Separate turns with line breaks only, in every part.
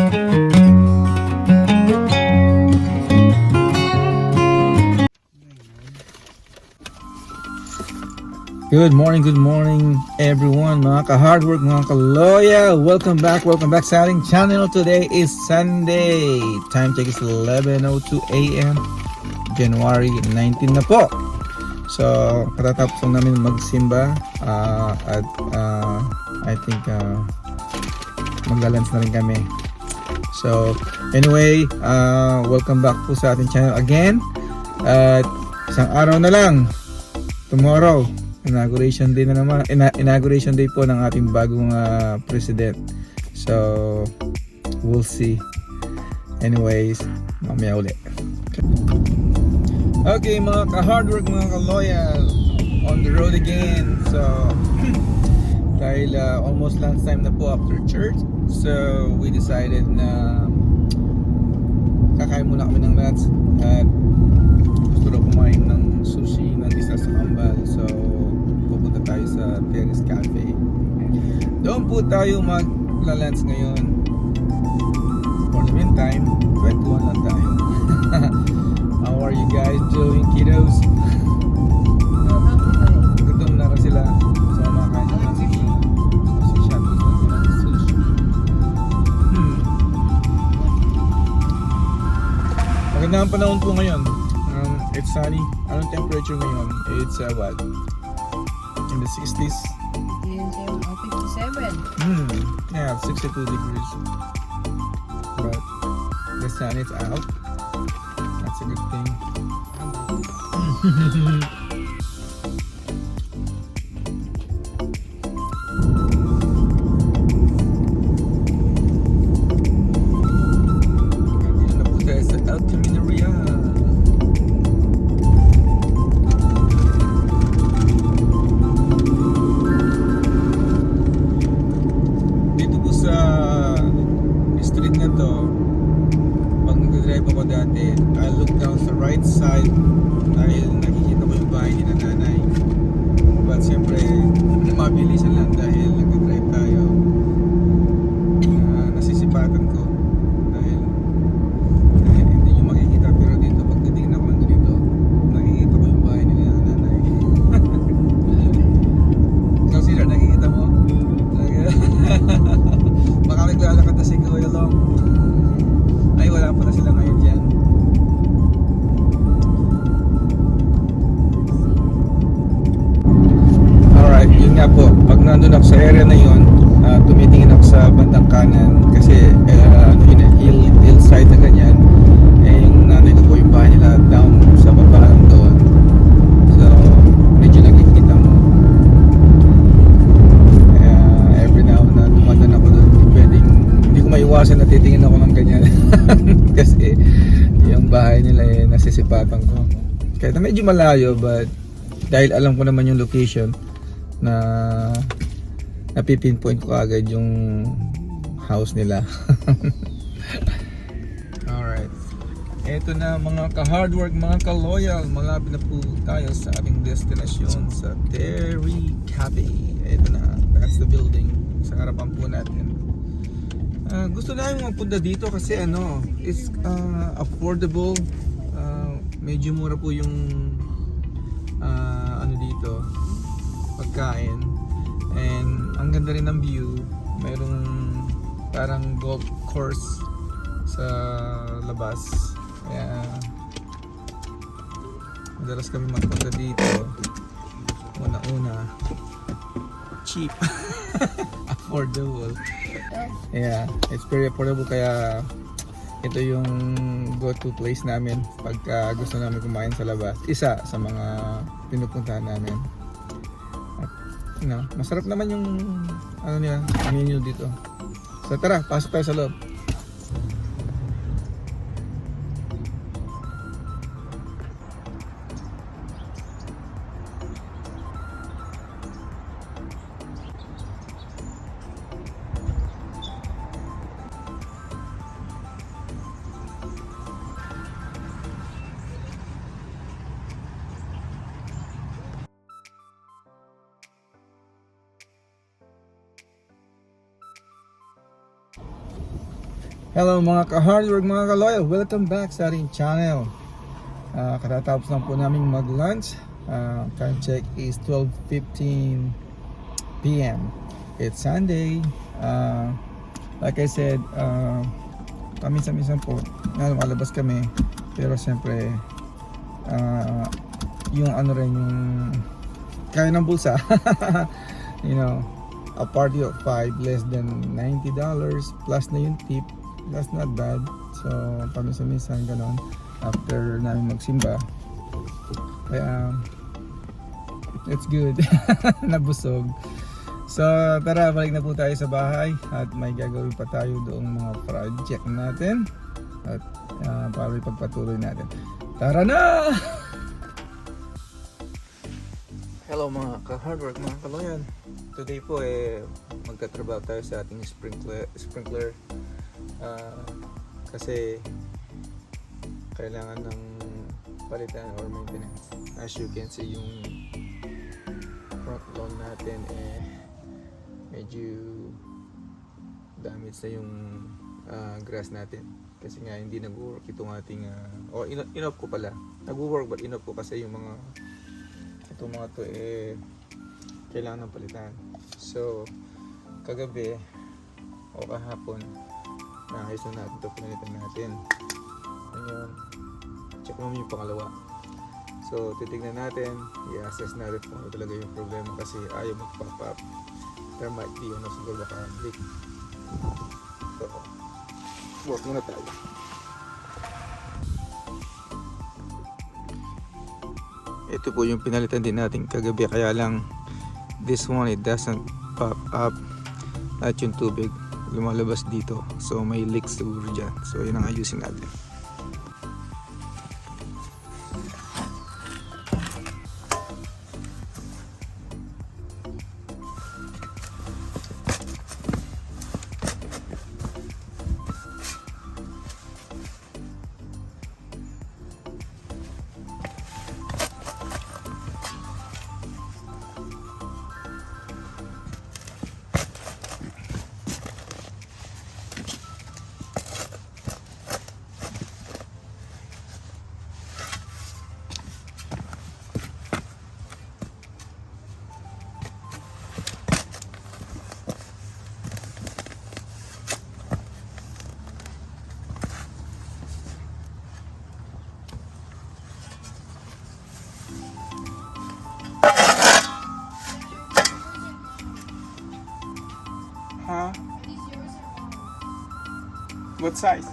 Good morning everyone, mga ka-hard work, mga ka-loyal. Welcome back sa ating channel. Today is Sunday. Time check is 11:02 a.m. January 19 na po. So, katatapos lang namin magsimba at I think maglalunch na rin kami. So, anyway, welcome back po sa ating channel again. At isang araw na lang, tomorrow, inauguration day na naman. Inauguration day po ng ating bagong president. So, we'll see. Anyways, mamaya uli. Okay, mga ka-hard work, mga ka-loyal, on the road again. So, dahil almost lunch time na po after church, so we decided na kakain muna kami ng lunch at gusto daw kumain ng sushi ng isa sa Kambal. So, pupunta tayo sa Terrace Cafe. Doon po tayo mag-lunch ngayon. For the meantime, kwentuhan lang tayo. How are you guys doing, kiddos? Gutom na rin sila. So, makakain naman sushi. Maganda ang panahon po ngayon. It's sunny. Anong temperature ngayon? It's what? In the 60s?
57.
Yeah, 62 degrees. But the sun is out. That's a good thing. Andito na po tayo sa El Camino Real. Dito po sa street na to, pag nag-drive ako dati, I look down sa right side dahil nakikita ko yung bahay ni nanay. But siyempre, mabilisan lang dahil nag-drive tayo. Nasisipatan ko dahil hindi nyo makikita, pero dito pag titignan ako dito, nakikita ko yung bahay ni nanay. Ikaw sila, nakikita mo? Baka naglalakad na si Kuya Long. Ay, wala pala sila ngayon dyan. Alright, yun nga po. Pag nandun ako sa area na yun, tumitingin ako sa bandang kanan kasi hillside na ganyan. Yung nanay ko po yung bahay nila down sa baba lang doon. So, medyo nakikita mo. Every now and then dumadan ako doon, hindi ko maiwasan na titingin ako ng ganyan. Kasi yung bahay nila nasisipatan ko. Kahit na medyo malayo, but dahil alam ko naman yung location na napipinpoint ko agad yung house nila. Alright, eto na mga ka-hard work, mga ka-loyal, malapit na po tayo sa ating destinasyon sa Terry Cafe. Eto na, that's the building sa harapan po natin. Gusto namin magpunta dito kasi it's affordable, medyo mura po yung dito pagkain, and ang ganda rin ng view. Mayroong parang golf course sa labas, kaya madalas kami magpunta dito. Una cheap. Affordable. Yeah, it's very affordable, kaya ito yung go-to place namin pagka gusto namin kumain sa labas. Isa sa mga pinupuntahan namin. At, masarap naman yung menu dito. So tara, pasok tayo sa loob. Hello mga ka-hardwork, mga ka-loyal, welcome back sa ating channel. Katatapos lang po namin mag-lunch. Time check is 12:15 p.m. It's Sunday. Like I said, paminsan-minsan po lumalabas kami, pero siyempre yung ano rin, yung kaya ng bulsa. You know, a party of 5 less than $90 plus na yung tip. That's not bad. So paminsan-minsan ganon after namin magsimba, kaya it's good. Nabusog. So tara, balik na po tayo sa bahay at may gagawin pa tayo doong mga project natin at para ipagpatuloy natin. Tara na! Hello mga ka-hardwork, mga ka-loyal. Today po magtatrabaho tayo sa ating sprinkler kasi kailangan ng palitan or maintenance. As you can see, yung front lawn natin medyo damage na yung grass natin kasi nga hindi nag-work itong ating in-off ko pala. Nag-work but in-off ko kasi yung mga itong mga to kailangan ng palitan. So kagabi o kahapon naayos na natin ito, pinalitan natin. Ngayon check naman yung pangalawa. So titignan natin, i-assess natin kung ano talaga yung problema kasi ayaw mag-pop up. There might be siguro baka leak. So work muna tayo. Ito po yung pinalitan din natin kagabi, kaya lang this one it doesn't pop up at yung tubig lumalabas dito, so may leak siguro dyan. So yun ang ayusin natin. Huh? What size?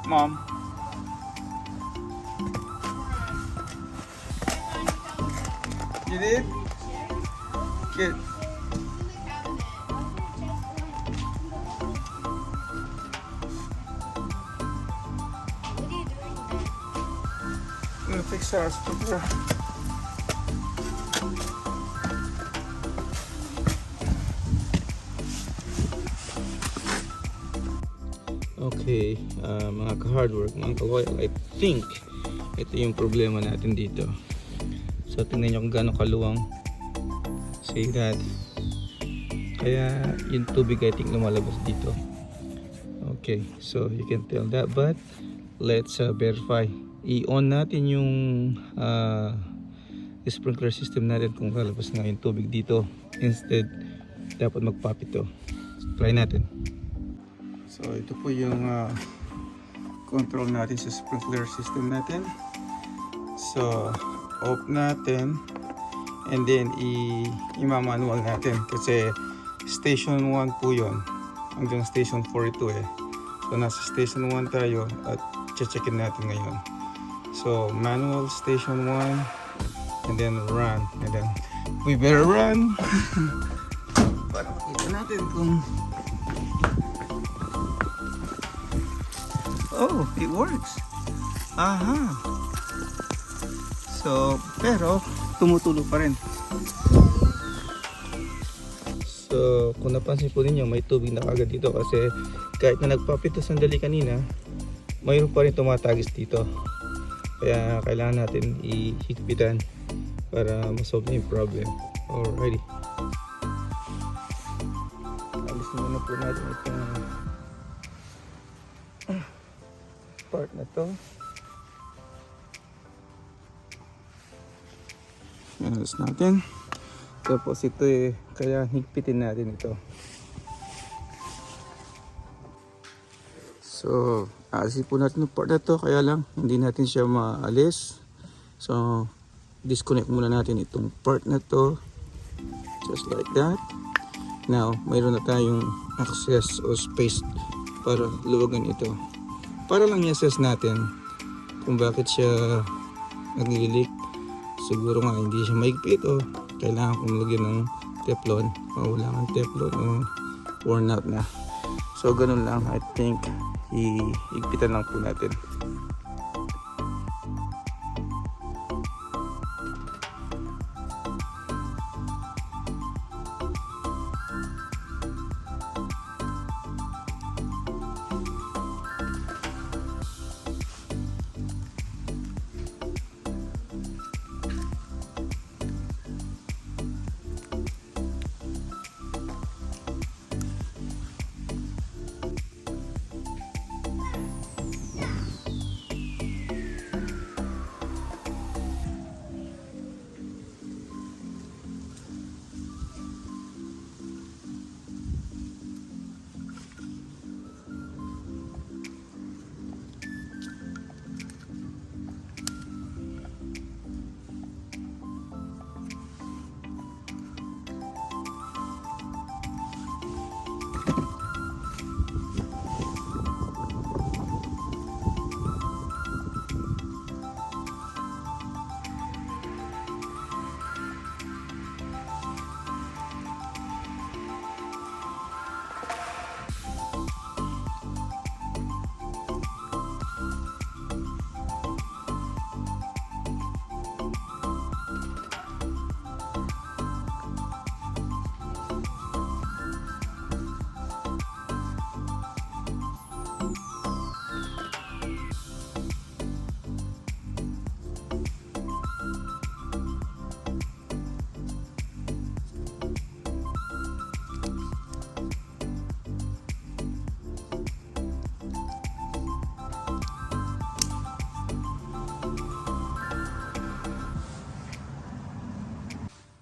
Mom. You did? Good. I'm gonna fix our sprinkler. Okay, mga ka-hardwork, mga ka-loyal, I think ito yung problema natin dito. So tingnan nyo kung gaano kaluwang. See that? Kaya yung tubig I think lumalabas dito. Okay, so you can tell that, but let's verify. I-on natin yung sprinkler system natin kung lalabas nga yung tubig dito. Instead, dapat mag-pop ito. Try natin. So ito po yung control natin sa sprinkler system natin. So off natin and then i-manual natin kasi station 1 po yun hanggang station 4 ito So nasa station 1 tayo at checkin natin ngayon. So manual station 1 and then run, and then we better run para makita natin kung oh, it works. Aha. So, pero tumutulo pa rin. So, kung napansin po ninyo, may tubig na kagad dito kasi kahit na nagpop ito sandali kanina, mayroon pa rin tumatagis dito. Kaya kailangan natin ihigpitan para masolve na yung problem. Alrighty. ayos muna po natin itong part na to. Ayos natin. Tapos ito kaya higpitin natin ito. So, aalisin po natin yung part na to, kaya lang hindi natin siya maalis. So, disconnect muna natin itong part na to. Just like that. Now, mayroon na tayong access o space para luwagan ito. Para lang i-assess natin kung bakit siya naglilik. Siguro nga hindi siya maigpit o kailangan kong lagyan ng teflon. O wala ng teflon o worn out na. So, ganun lang. I think iigpitan lang po natin.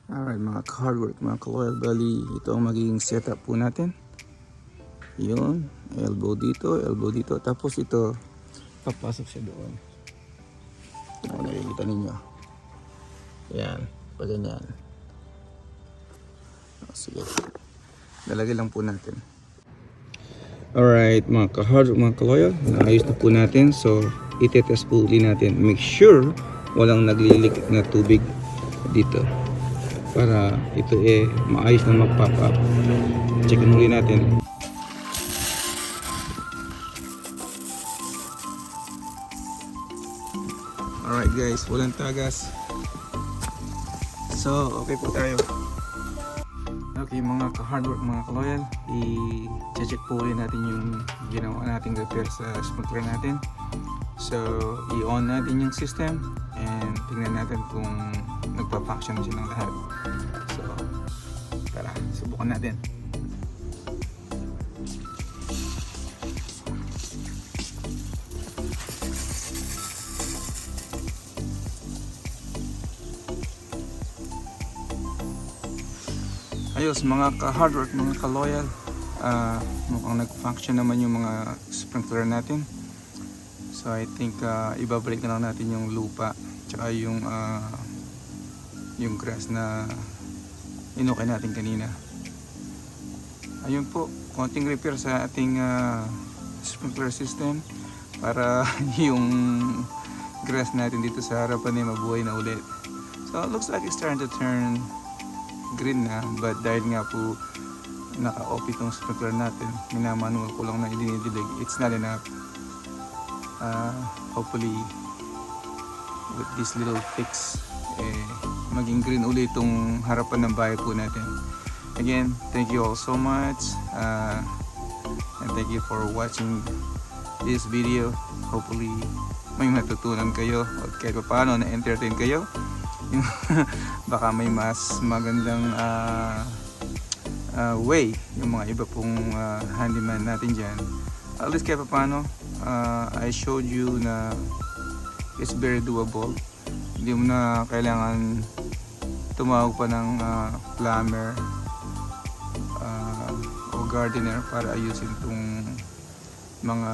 Alright mga ka-hardwork, mga ka-loyal, bali ito ang magiging setup po natin. Yun, elbow dito, tapos ito papasok siya doon. Ano nakikita ninyo? Yan, pa ganyan. Sige, lalagay lang po natin. Alright mga ka-hardwork, mga ka-loyal, naayos na po natin. So itetest po ulit natin, make sure walang naglilik na tubig dito para ito maayos na mag-pop up. Checkin muli natin. Alright guys, walang tagas. So, okay po tayo. Okay mga ka-hardwork, mga ka-loyal, i-check po ulit natin yung ginawa nating repair sa sprinkler natin. So, i-on natin yung system and tingnan natin kung nagpa-function na silang lahat. So, tara, subukan natin. Ayos mga ka-hardwork, mga ka-loyal, mukhang nag-function naman yung mga sprinkler natin. So I think ibabalik na lang natin yung lupa tsaka yung grass na inukay natin kanina. Ayun po, konting repair sa ating sprinkler system para yung grass natin dito sa harapan ay mabuhay na ulit. So it looks like it's starting to turn green na, but dahil nga po naka-off itong sprinkler natin, minamanual ko lang na idinidilig, it's not enough. Hopefully with this little fix maging green ulit itong harapan ng bahay po natin. Again, thank you all so much and thank you for watching this video. Hopefully may matutunan kayo at kahit paano na-entertain kayo. Baka may mas magandang way yung mga iba pong handyman natin dyan. At least kahit paano, I showed you na it's very doable. Hindi mo na kailangan tumawag pa ng plumber o gardener para ayusin itong mga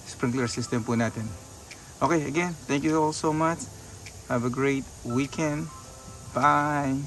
sprinkler system po natin. Okay, again, thank you all so much. Have a great weekend. Bye!